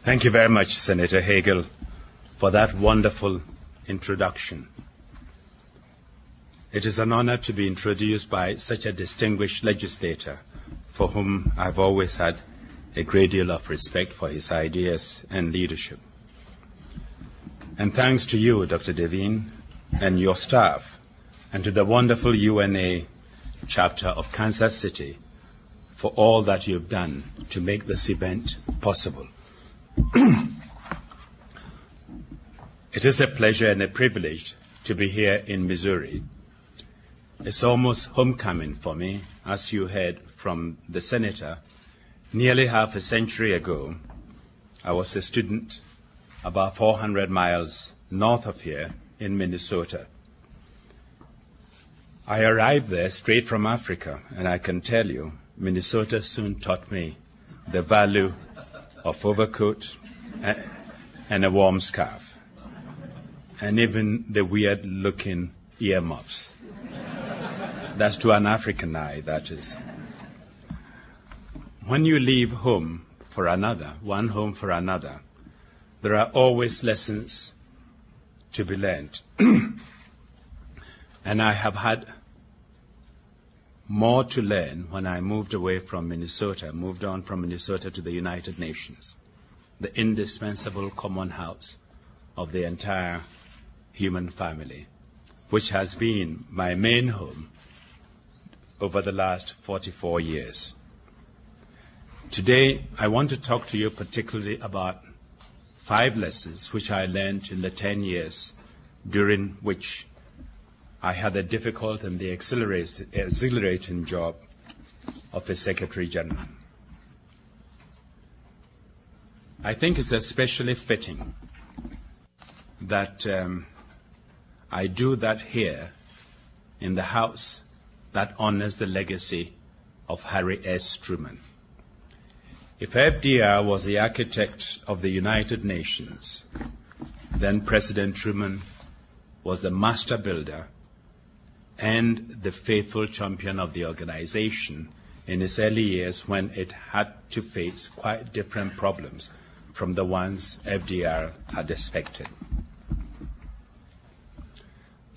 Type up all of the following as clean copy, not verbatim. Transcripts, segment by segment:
Thank you very much, Senator Hagel, for that wonderful introduction. It is an honor to be introduced by such a distinguished legislator for whom I've always had a great deal of respect for his ideas and leadership. And thanks to you, Dr. Devine, and your staff, and to the wonderful UNA chapter of Kansas City for all that you've done to make this event possible. It is a pleasure and a privilege to be here in Missouri. It's almost homecoming for me, as you heard from the senator. Nearly half a century ago, I was a student about 400 miles north of here in Minnesota. I arrived there straight from Africa, and I can tell you, Minnesota soon taught me the value of overcoat and a warm scarf, and even the weird-looking earmuffs. That's to an African eye, that is. When you leave home for another, one home for another, there are always lessons to be learned. And I have had more to learn when I moved away from Minnesota, moved on from Minnesota to the United Nations, the indispensable common house of the entire human family, which has been my main home over the last 44 years. Today, I want to talk to you particularly about 5 lessons which I learned in the 10 years during which I had the difficult and the exhilarating job of a Secretary General. I think it's especially fitting that I do that here in the House that honors the legacy of Harry S. Truman. If FDR was the architect of the United Nations, then President Truman was the master builder and the faithful champion of the organization in its early years when it had to face quite different problems from the ones FDR had expected.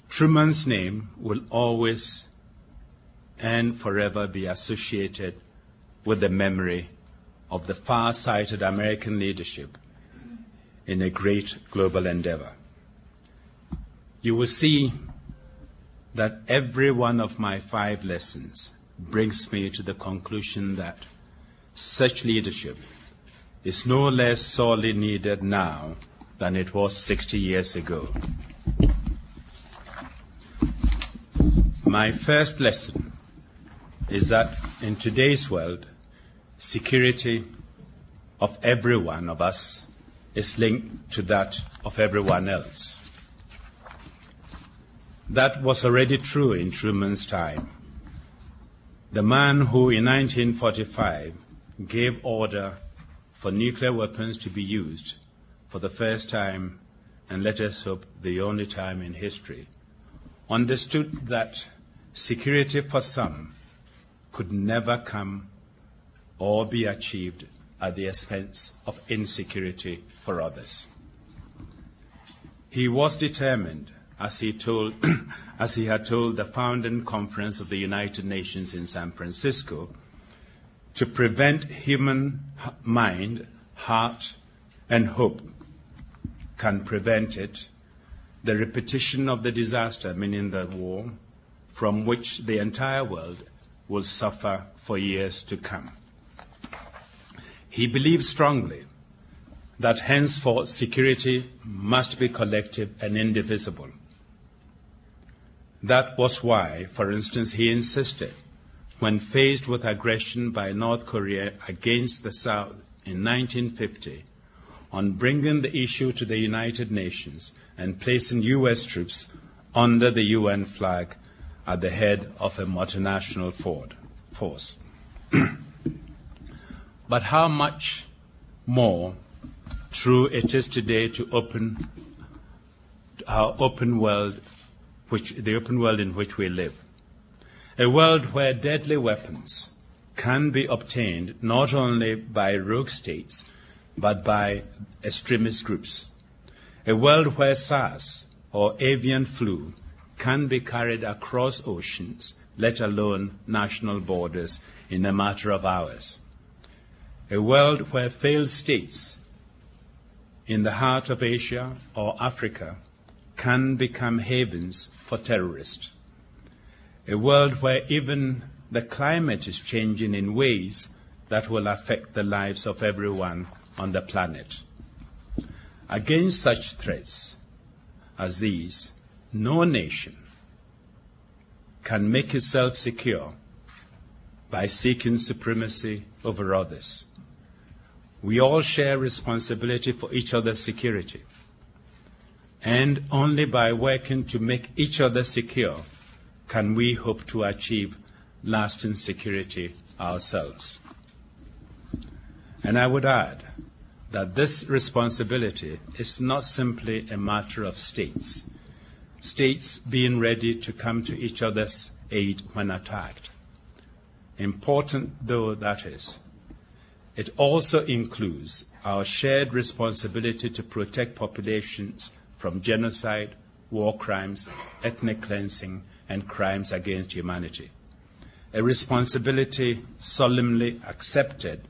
Truman's name will always and forever be associated with the memory of the far-sighted American leadership in a great global endeavor. You will see that every one of my 5 lessons brings me to the conclusion that such leadership is no less sorely needed now than it was 60 years ago. My first lesson is that in today's world, security of every one of us is linked to that of everyone else. That was already true in Truman's time. The man who in 1945 gave order for nuclear weapons to be used for the first time, and let us hope the only time in history, understood that security for some could never come or be achieved at the expense of insecurity for others. He was determined, as he had told the founding conference of the United Nations in San Francisco, to prevent human mind, heart, and hope can prevent it, the repetition of the disaster, meaning the war, from which the entire world will suffer for years to come. He believed strongly that henceforth security must be collective and indivisible. That was why, for instance, he insisted, when faced with aggression by North Korea against the South in 1950, on bringing the issue to the United Nations and placing U.S. troops under the UN flag at the head of a multinational force. But how much more true it is today to our open world, the open world in which we live. A world where deadly weapons can be obtained not only by rogue states, but by extremist groups. A world where SARS or avian flu can be carried across oceans, let alone national borders, in a matter of hours. A world where failed states in the heart of Asia or Africa can become havens for terrorists. A world where even the climate is changing in ways that will affect the lives of everyone on the planet. Against such threats as these, no nation can make itself secure by seeking supremacy over others. We all share responsibility for each other's security, and only by working to make each other secure can we hope to achieve lasting security ourselves. And I would add that this responsibility is not simply a matter of states being ready to come to each other's aid when attacked. Important though that is, it also includes our shared responsibility to protect populations from genocide, war crimes, ethnic cleansing, and crimes against humanity. A responsibility solemnly accepted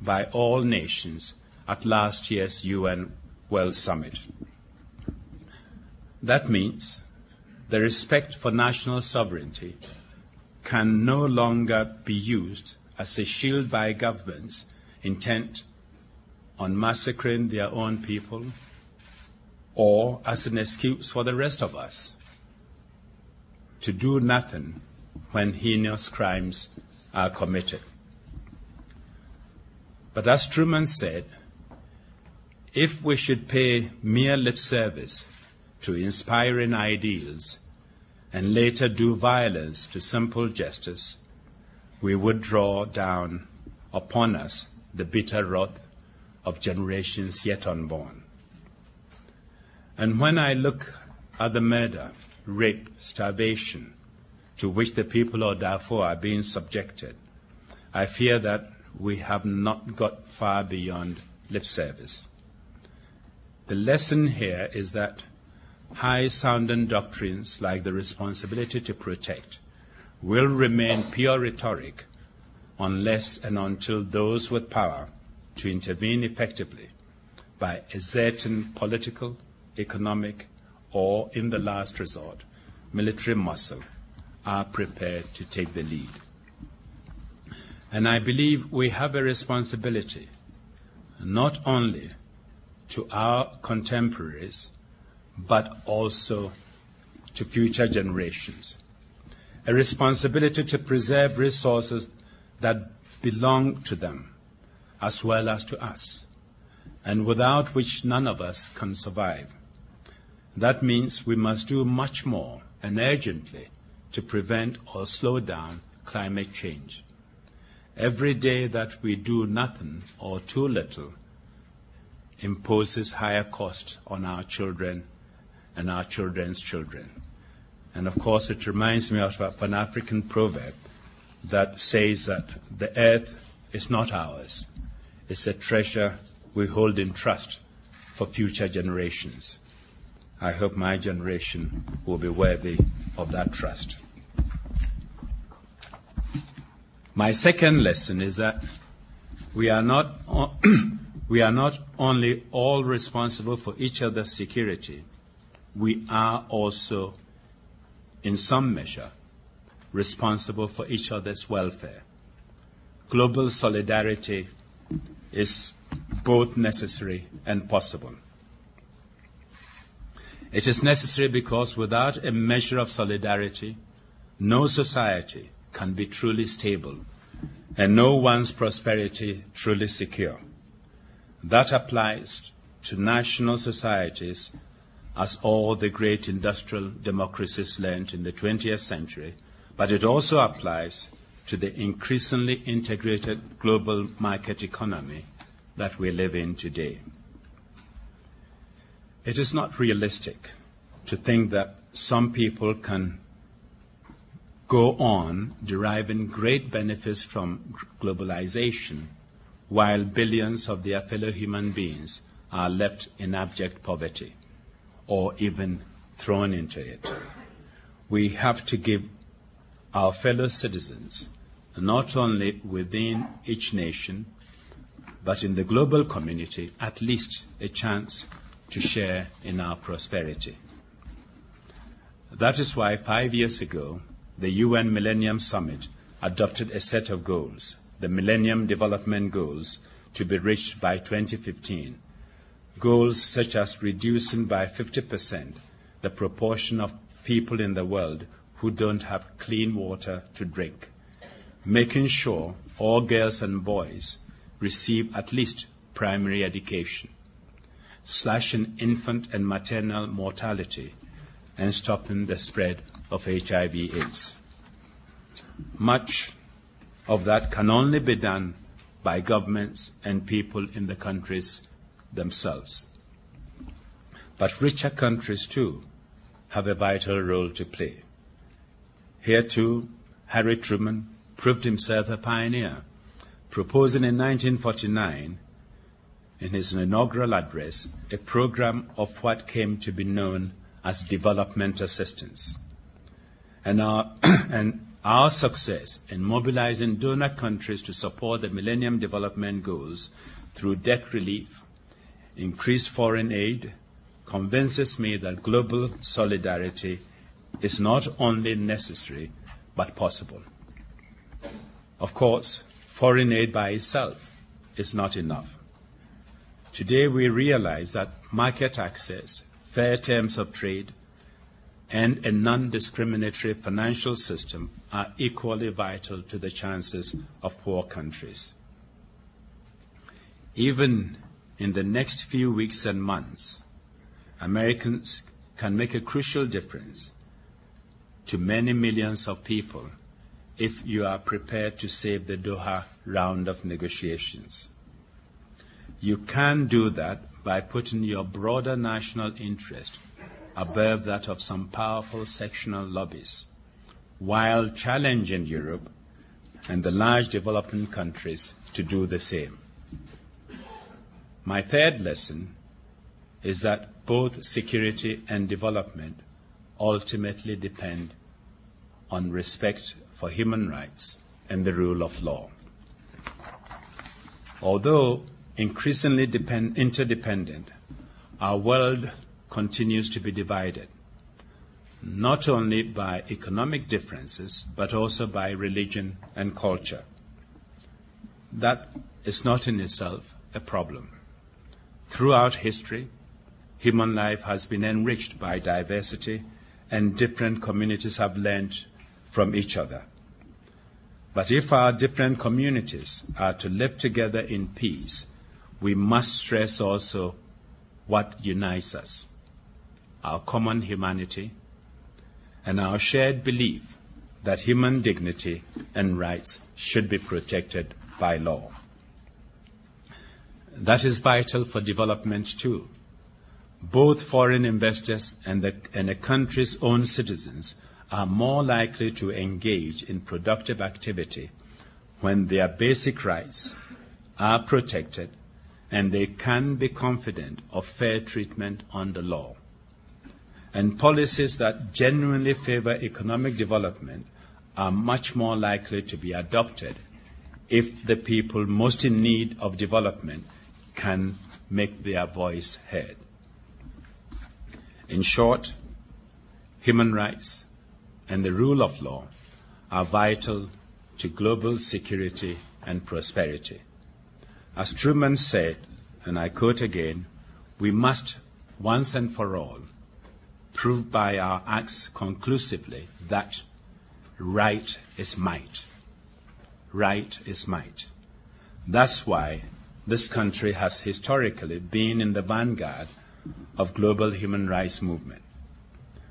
by all nations at last year's UN World Summit. That means the respect for national sovereignty can no longer be used as a shield by governments intent on massacring their own people or as an excuse for the rest of us to do nothing when heinous crimes are committed. But as Truman said, if we should pay mere lip service to inspiring ideals and later do violence to simple justice, we would draw down upon us the bitter wrath of generations yet unborn. And when I look at the murder, rape, starvation to which the people of Darfur are being subjected, I fear that we have not got far beyond lip service. The lesson here is that high-sounding doctrines like the responsibility to protect will remain pure rhetoric unless and until those with power to intervene effectively by exerting political, economic, or, in the last resort, military muscle are prepared to take the lead. And I believe we have a responsibility not only to our contemporaries, but also to future generations. A responsibility to preserve resources that belong to them, as well as to us, and without which none of us can survive. That means we must do much more and urgently to prevent or slow down climate change. Every day that we do nothing or too little imposes higher cost on our children and our children's children. And of course, it reminds me of an African proverb that says that the earth is not ours. It's a treasure we hold in trust for future generations. I hope my generation will be worthy of that trust. My second lesson is that we are not only all responsible for each other's security, we are also, in some measure, responsible for each other's welfare. Global solidarity is both necessary and possible. It is necessary because without a measure of solidarity, no society can be truly stable and no one's prosperity truly secure. That applies to national societies as all the great industrial democracies learned in the 20th century, but it also applies to the increasingly integrated global market economy that we live in today. It is not realistic to think that some people can go on deriving great benefits from globalization while billions of their fellow human beings are left in abject poverty or even thrown into it. We have to give our fellow citizens, not only within each nation, but in the global community, at least a chance to share in our prosperity. That is why 5 years ago, the UN Millennium Summit adopted a set of goals, the Millennium Development Goals, to be reached by 2015. Goals such as reducing by 50% the proportion of people in the world who don't have clean water to drink, making sure all girls and boys receive at least primary education, slashing infant and maternal mortality, and stopping the spread of HIV/AIDS. Much of that can only be done by governments and people in the countries themselves. But richer countries, too, have a vital role to play. Here, too, Harry Truman proved himself a pioneer, proposing in 1949, in his inaugural address, a program of what came to be known as development assistance. And our success in mobilizing donor countries to support the Millennium Development Goals through debt relief, increased foreign aid, convinces me that global solidarity is not only necessary, but possible. Of course, foreign aid by itself is not enough. Today we realize that market access, fair terms of trade, and a non-discriminatory financial system are equally vital to the chances of poor countries. Even in the next few weeks and months, Americans can make a crucial difference to many millions of people if you are prepared to save the Doha round of negotiations. You can do that by putting your broader national interest above that of some powerful sectional lobbies, while challenging Europe and the large developing countries to do the same. My third lesson is that both security and development ultimately depend on respect for human rights and the rule of law. Although increasingly interdependent, our world continues to be divided, not only by economic differences, but also by religion and culture. That is not in itself a problem. Throughout history, human life has been enriched by diversity, and different communities have learned from each other. But if our different communities are to live together in peace, we must stress also what unites us: our common humanity and our shared belief that human dignity and rights should be protected by law. That is vital for development too. Both foreign investors and a country's own citizens are more likely to engage in productive activity when their basic rights are protected and they can be confident of fair treatment under law. And policies that genuinely favor economic development are much more likely to be adopted if the people most in need of development can make their voice heard. In short, human rights and the rule of law are vital to global security and prosperity. As Truman said, and I quote again, we must once and for all prove by our acts conclusively that right is might. Right is might. That's why this country has historically been in the vanguard of global human rights movement.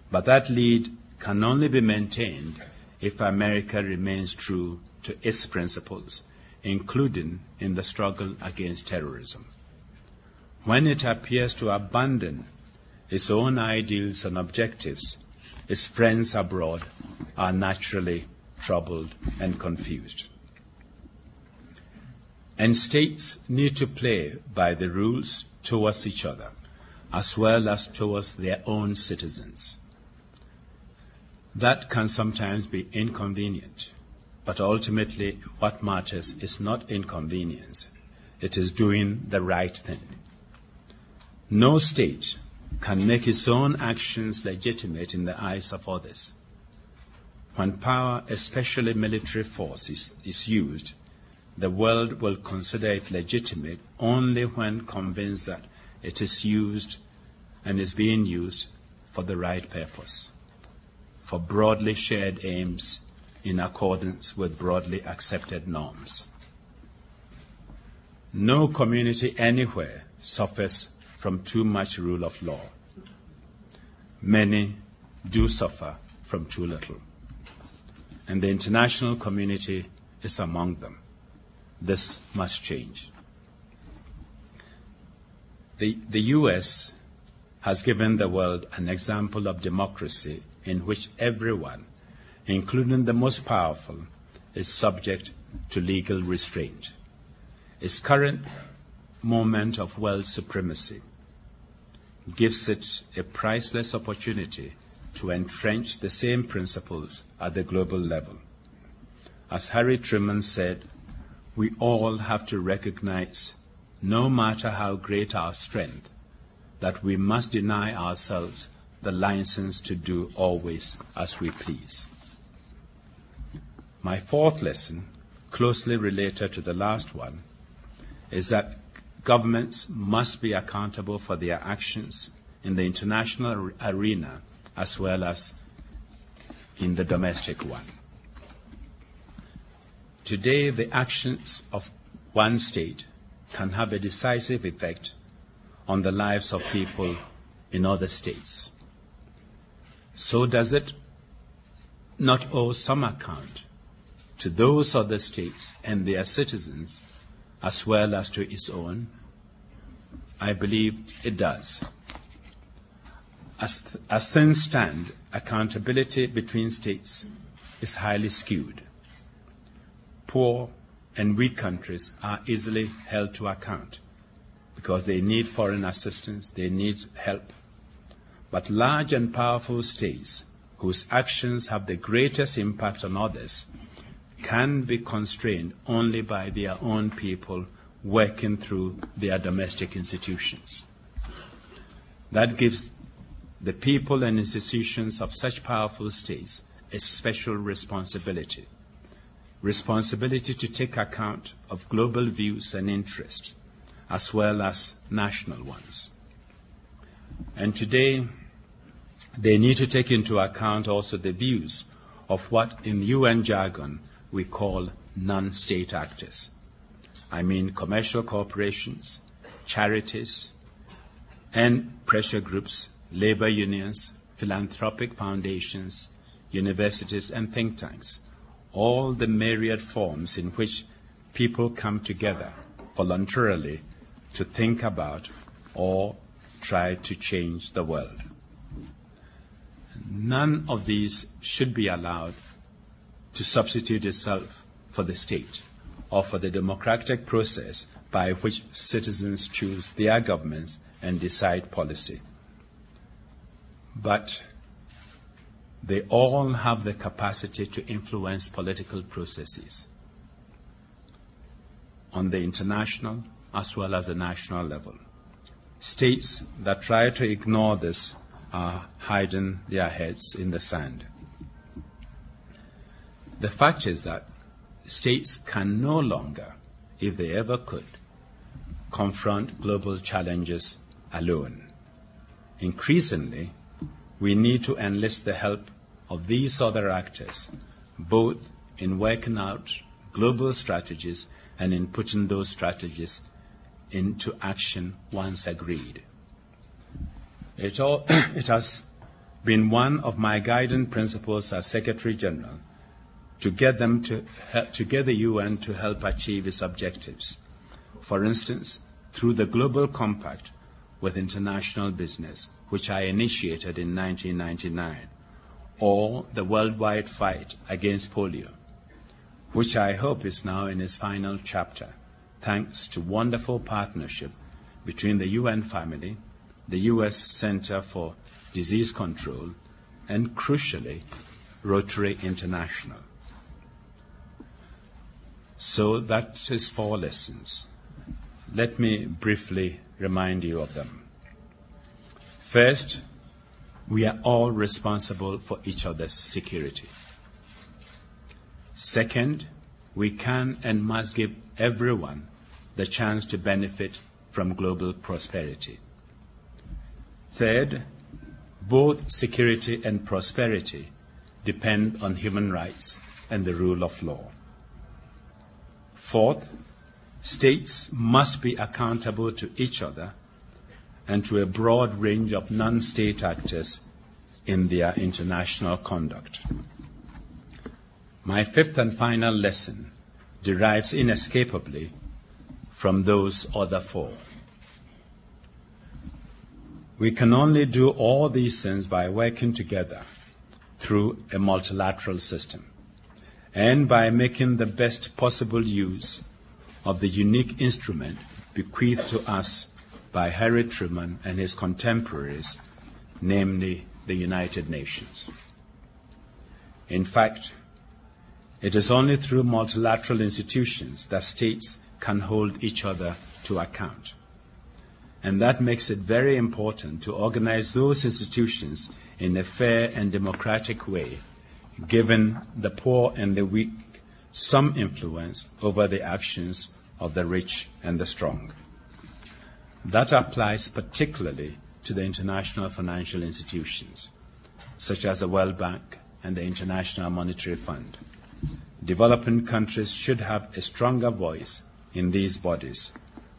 But that lead can only be maintained if America remains true to its principles, including in the struggle against terrorism. When it appears to abandon its own ideals and objectives, its friends abroad are naturally troubled and confused. And states need to play by the rules towards each other, as well as towards their own citizens. That can sometimes be inconvenient, but ultimately what matters is not inconvenience, it is doing the right thing. No state can make its own actions legitimate in the eyes of others. When power, especially military force, is used, the world will consider it legitimate only when convinced that it is used and is being used for the right purpose, for broadly shared aims in accordance with broadly accepted norms. No community anywhere suffers from too much rule of law. Many do suffer from too little. And the international community is among them. This must change. The U.S. has given the world an example of democracy in which everyone, including the most powerful, is subject to legal restraint. Its current moment of world supremacy gives it a priceless opportunity to entrench the same principles at the global level. As Harry Truman said, we all have to recognize, no matter how great our strength, that we must deny ourselves the license to do always as we please. My fourth lesson, closely related to the last one, is that governments must be accountable for their actions in the international arena as well as in the domestic one. Today, the actions of one state can have a decisive effect on the lives of people in other states. So does it not owe some account to those other states and their citizens as well as to its own? I believe it does. As things stand, accountability between states is highly skewed. Poor and weak countries are easily held to account because they need foreign assistance, they need help. But large and powerful states whose actions have the greatest impact on others can be constrained only by their own people working through their domestic institutions. That gives the people and institutions of such powerful states a special responsibility to take account of global views and interests, as well as national ones. And today, they need to take into account also the views of what in UN jargon we call non-state actors. I mean commercial corporations, charities, and pressure groups, labor unions, philanthropic foundations, universities, and think tanks. All the myriad forms in which people come together voluntarily to think about or try to change the world. None of these should be allowed to substitute itself for the state or for the democratic process by which citizens choose their governments and decide policy. But they all have the capacity to influence political processes on the international as well as the national level. States that try to ignore this are hiding their heads in the sand. The fact is that states can no longer, if they ever could, confront global challenges alone. Increasingly, we need to enlist the help of these other actors, both in working out global strategies and in putting those strategies into action once agreed. It has been one of my guiding principles as Secretary General to get the UN to help achieve its objectives. For instance, through the Global Compact with International Business, which I initiated in 1999, or the worldwide fight against polio, which I hope is now in its final chapter, thanks to wonderful partnership between the UN family, the US Center for Disease Control, and crucially, Rotary International. So that is 4 lessons. Let me briefly remind you of them. First, we are all responsible for each other's security. Second, we can and must give everyone the chance to benefit from global prosperity. Third, both security and prosperity depend on human rights and the rule of law. Fourth, states must be accountable to each other and to a broad range of non-state actors in their international conduct. My 5th and final lesson derives inescapably from those other 4. We can only do all these things by working together through a multilateral system and by making the best possible use of the unique instrument bequeathed to us by Harry Truman and his contemporaries, namely the United Nations. In fact, it is only through multilateral institutions that states can hold each other to account. And that makes it very important to organize those institutions in a fair and democratic way, giving the poor and the weak some influence over the actions of the rich and the strong. That applies particularly to the international financial institutions, such as the World Bank and the International Monetary Fund. Developing countries should have a stronger voice in these bodies,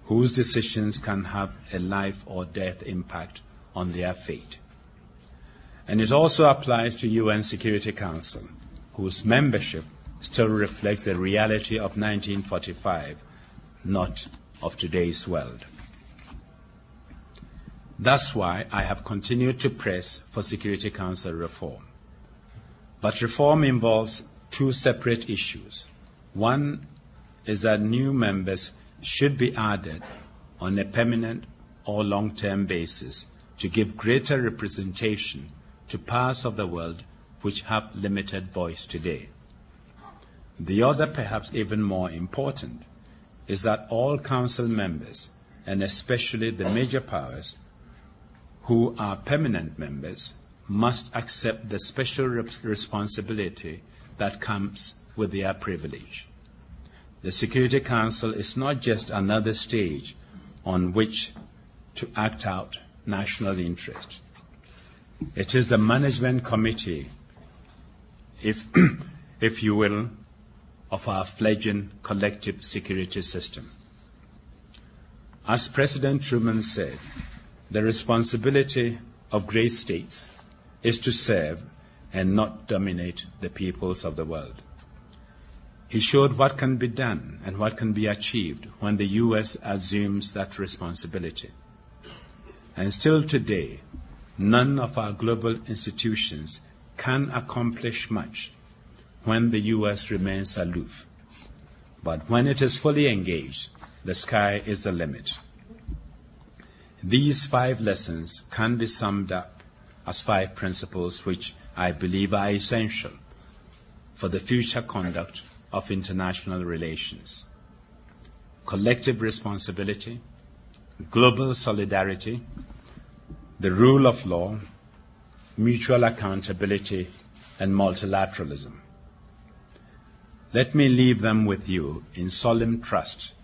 whose decisions can have a life or death impact on their fate. And it also applies to UN Security Council, whose membership still reflects the reality of 1945, not of today's world. That's why I have continued to press for Security Council reform. But reform involves 2 separate issues. One is that new members should be added on a permanent or long-term basis to give greater representation to parts of the world which have limited voice today. The other, perhaps even more important, is that all Council members, and especially the major powers, who are permanent members, must accept the special responsibility that comes with their privilege. The Security Council is not just another stage on which to act out national interest. It is the management committee, if you will, of our fledgling collective security system. As President Truman said, the responsibility of great states is to serve and not dominate the peoples of the world. He showed what can be done and what can be achieved when the U.S. assumes that responsibility. And still today, none of our global institutions can accomplish much when the U.S. remains aloof. But when it is fully engaged, the sky is the limit. These 5 lessons can be summed up as 5 principles which I believe are essential for the future conduct of international relations. Collective responsibility, global solidarity, the rule of law, mutual accountability, and multilateralism. Let me leave them with you in solemn trust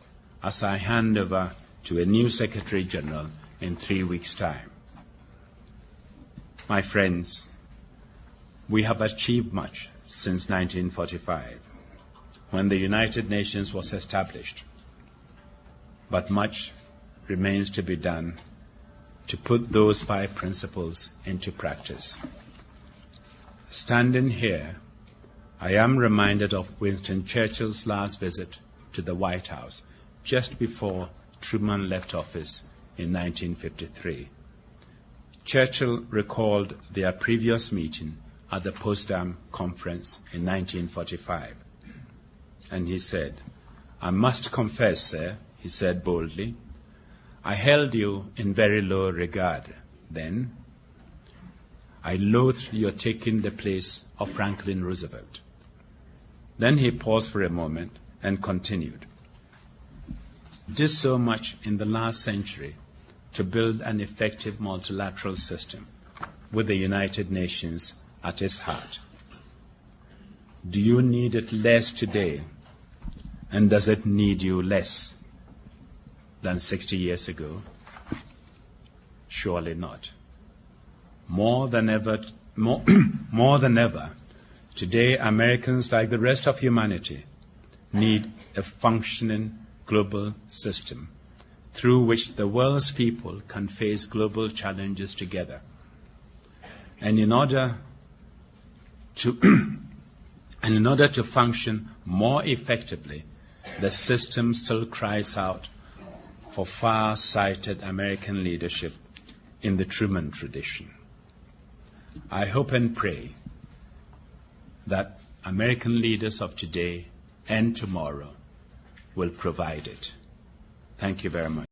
as I hand over to a new Secretary General in 3 weeks' time. My friends, we have achieved much since 1945, when the United Nations was established. But much remains to be done to put those 5 principles into practice. Standing here, I am reminded of Winston Churchill's last visit to the White House just before Truman left office in 1953. Churchill recalled their previous meeting at the Potsdam Conference in 1945. And he said, "I must confess, sir," he said boldly. I held you in very low regard then. I loathed your taking the place of Franklin Roosevelt. Then he paused for a moment and continued. Did so much in the last century to build an effective multilateral system with the United Nations at its heart. Do you need it less today? And does it need you less than 60 years ago? Surely not. More than ever, today Americans, like the rest of humanity, need a functioning global system through which the world's people can face global challenges together. And in order to function more effectively, the system still cries out for far-sighted American leadership in the Truman tradition. I hope and pray that American leaders of today and tomorrow will provide it. Thank you very much.